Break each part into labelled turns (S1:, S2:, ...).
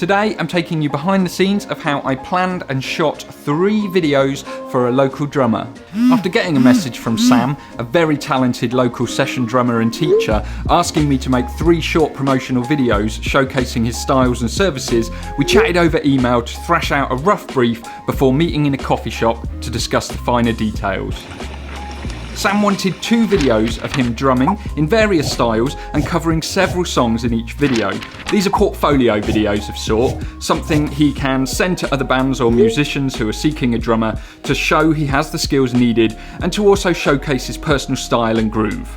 S1: Today I'm taking you behind the scenes of how I planned and shot 3 videos for a local drummer. After getting a message from Sam, a very talented local session drummer and teacher, asking me to make 3 short promotional videos showcasing his styles and services, we chatted over email to thrash out a rough brief before meeting in a coffee shop to discuss the finer details. Sam wanted 2 videos of him drumming in various styles and covering several songs in each video. These are portfolio videos of sort, something he can send to other bands or musicians who are seeking a drummer to show he has the skills needed and to also showcase his personal style and groove.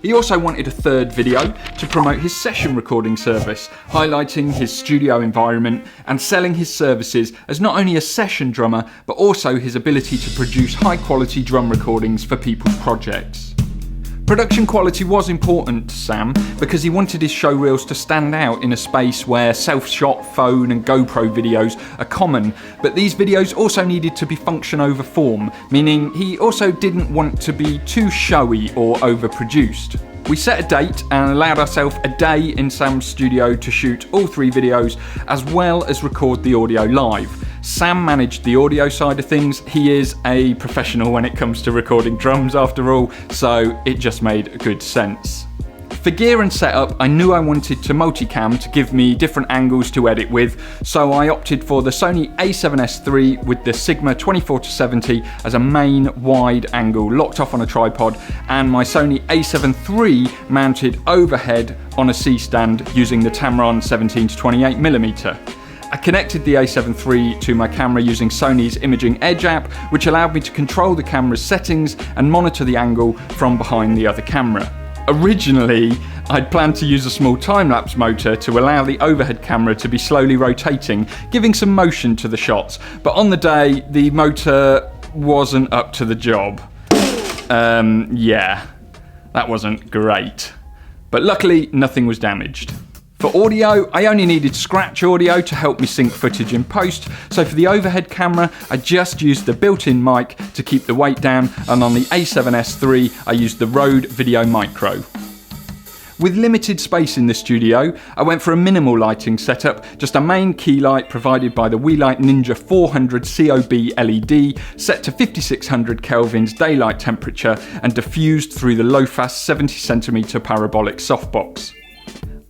S1: He also wanted a 3rd video to promote his session recording service, highlighting his studio environment and selling his services as not only a session drummer, but also his ability to produce high quality drum recordings for people's projects. Production quality was important to Sam because he wanted his show reels to stand out in a space where self-shot phone and GoPro videos are common, but these videos also needed to be function over form, meaning he also didn't want to be too showy or overproduced. We set a date and allowed ourselves a day in Sam's studio to shoot all 3 videos as well as record the audio live. Sam managed the audio side of things. He is a professional when it comes to recording drums after all, so it just made good sense. For gear and setup, I knew I wanted to multicam to give me different angles to edit with, so I opted for the Sony a7S III with the Sigma 24-70 as a main wide angle locked off on a tripod, and my Sony a7 III mounted overhead on a C-stand using the Tamron 17-28mm. I connected the a7 III to my camera using Sony's Imaging Edge app, which allowed me to control the camera's settings and monitor the angle from behind the other camera. Originally, I'd planned to use a small time-lapse motor to allow the overhead camera to be slowly rotating, giving some motion to the shots, but on the day, the motor wasn't up to the job. Yeah, that wasn't great. But luckily, nothing was damaged. For audio, I only needed scratch audio to help me sync footage in post, so for the overhead camera, I just used the built-in mic to keep the weight down, and on the a7S III, I used the Rode Video Micro. With limited space in the studio, I went for a minimal lighting setup, just a main key light provided by the Welight Ninja 400 COB LED, set to 5600 Kelvin's daylight temperature and diffused through the LOFAS 70cm parabolic softbox.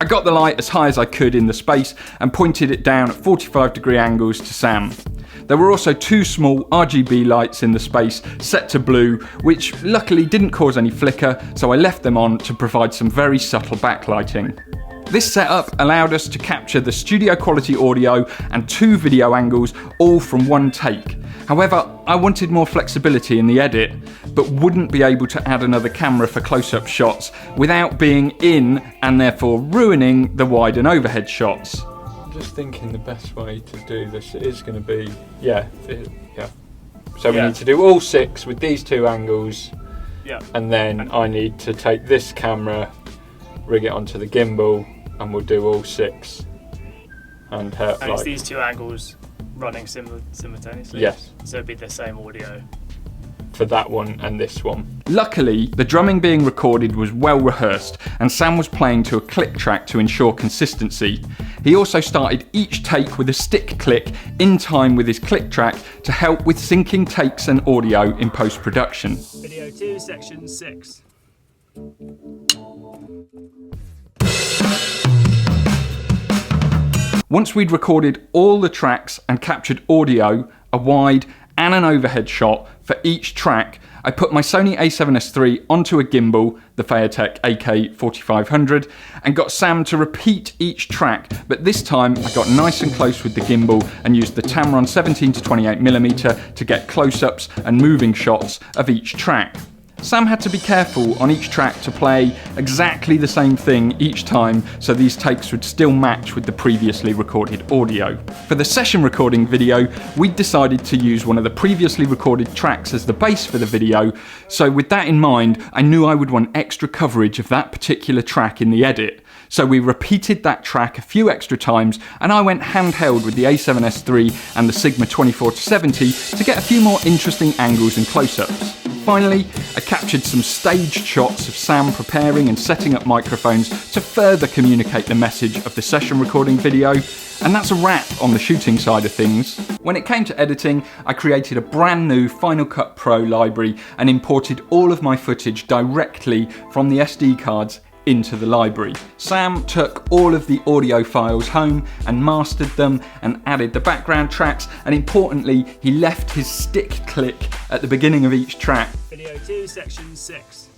S1: I got the light as high as I could in the space and pointed it down at 45-degree angles to Sam. There were also 2 small RGB lights in the space set to blue, which luckily didn't cause any flicker, so I left them on to provide some very subtle backlighting. This setup allowed us to capture the studio quality audio and 2 video angles all from one take. However, I wanted more flexibility in the edit, but wouldn't be able to add another camera for close-up shots without being in and therefore ruining the wide and overhead shots. I'm just thinking the best way to do this is going to be, So we need to do all 6 with these 2 angles, and then I need to take this camera, rig it onto the gimbal, and we'll do all 6. And
S2: it's these 2 angles running simultaneously?
S1: Yes.
S2: So it'd be the same audio?
S1: For that one and this one. Luckily, the drumming being recorded was well rehearsed and Sam was playing to a click track to ensure consistency. He also started each take with a stick click in time with his click track to help with syncing takes and audio in post-production.
S2: Video 2, section 6.
S1: Once we'd recorded all the tracks and captured audio, a wide and an overhead shot for each track, I put my Sony a7S III onto a gimbal, the Featech AK4500, and got Sam to repeat each track, but this time I got nice and close with the gimbal and used the Tamron 17-28mm to get close-ups and moving shots of each track. Sam had to be careful on each track to play exactly the same thing each time so these takes would still match with the previously recorded audio. For the session recording video, we decided to use one of the previously recorded tracks as the base for the video, so with that in mind, I knew I would want extra coverage of that particular track in the edit. So we repeated that track a few extra times and I went handheld with the a7S III and the Sigma 24-70 to get a few more interesting angles and close-ups. Finally, I captured some staged shots of Sam preparing and setting up microphones to further communicate the message of the session recording video, and that's a wrap on the shooting side of things. When it came to editing, I created a brand new Final Cut Pro library and imported all of my footage directly from the SD cards into the library. Sam took all of the audio files home and mastered them and added the background tracks, and importantly, he left his stick click at the beginning of each track.
S2: Video 2, section 6.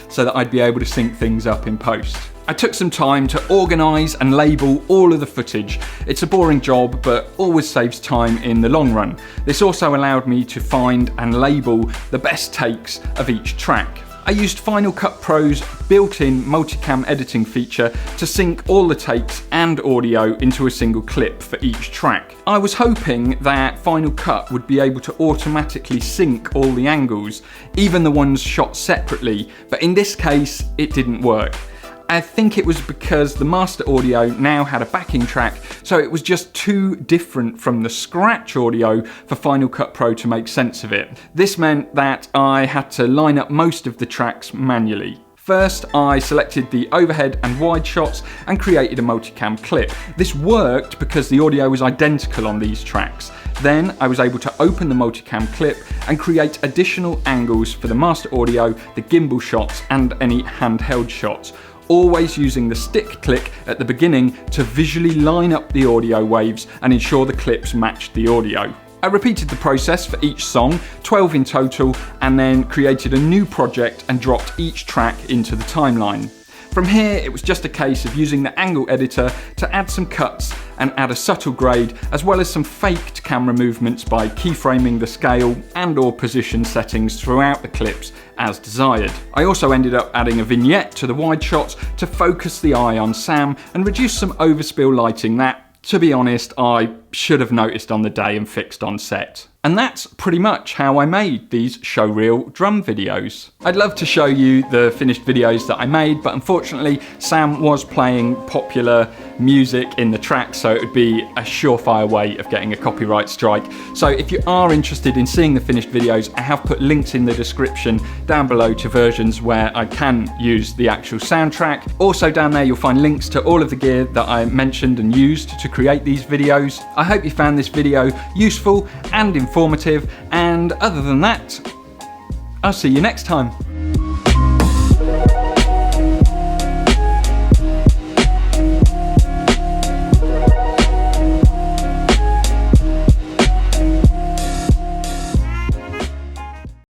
S1: So that I'd be able to sync things up in post. I took some time to organise and label all of the footage. It's a boring job, but always saves time in the long run. This also allowed me to find and label the best takes of each track. I used Final Cut Pro's built-in multicam editing feature to sync all the takes and audio into a single clip for each track. I was hoping that Final Cut would be able to automatically sync all the angles, even the ones shot separately, but in this case it didn't work. I think it was because the master audio now had a backing track, so it was just too different from the scratch audio for Final Cut Pro to make sense of it. This meant that I had to line up most of the tracks manually. First, I selected the overhead and wide shots and created a multicam clip. This worked because the audio was identical on these tracks. Then I was able to open the multicam clip and create additional angles for the master audio, the gimbal shots, and any handheld shots, always using the stick click at the beginning to visually line up the audio waves and ensure the clips matched the audio. I repeated the process for each song, 12 in total, and then created a new project and dropped each track into the timeline. From here, it was just a case of using the angle editor to add some cuts and add a subtle grade, as well as some faked camera movements by keyframing the scale and/or position settings throughout the clips as desired. I also ended up adding a vignette to the wide shots to focus the eye on Sam and reduce some overspill lighting that, to be honest, I should have noticed on the day and fixed on set. And that's pretty much how I made these showreel drum videos. I'd love to show you the finished videos that I made, but unfortunately Sam was playing popular music in the track, so it would be a surefire way of getting a copyright strike. So if you are interested in seeing the finished videos, I have put links in the description down below to versions where I can use the actual soundtrack. Also down there you'll find links to all of the gear that I mentioned and used to create these videos. I hope you found this video useful and informative, and other than that, I'll see you next time.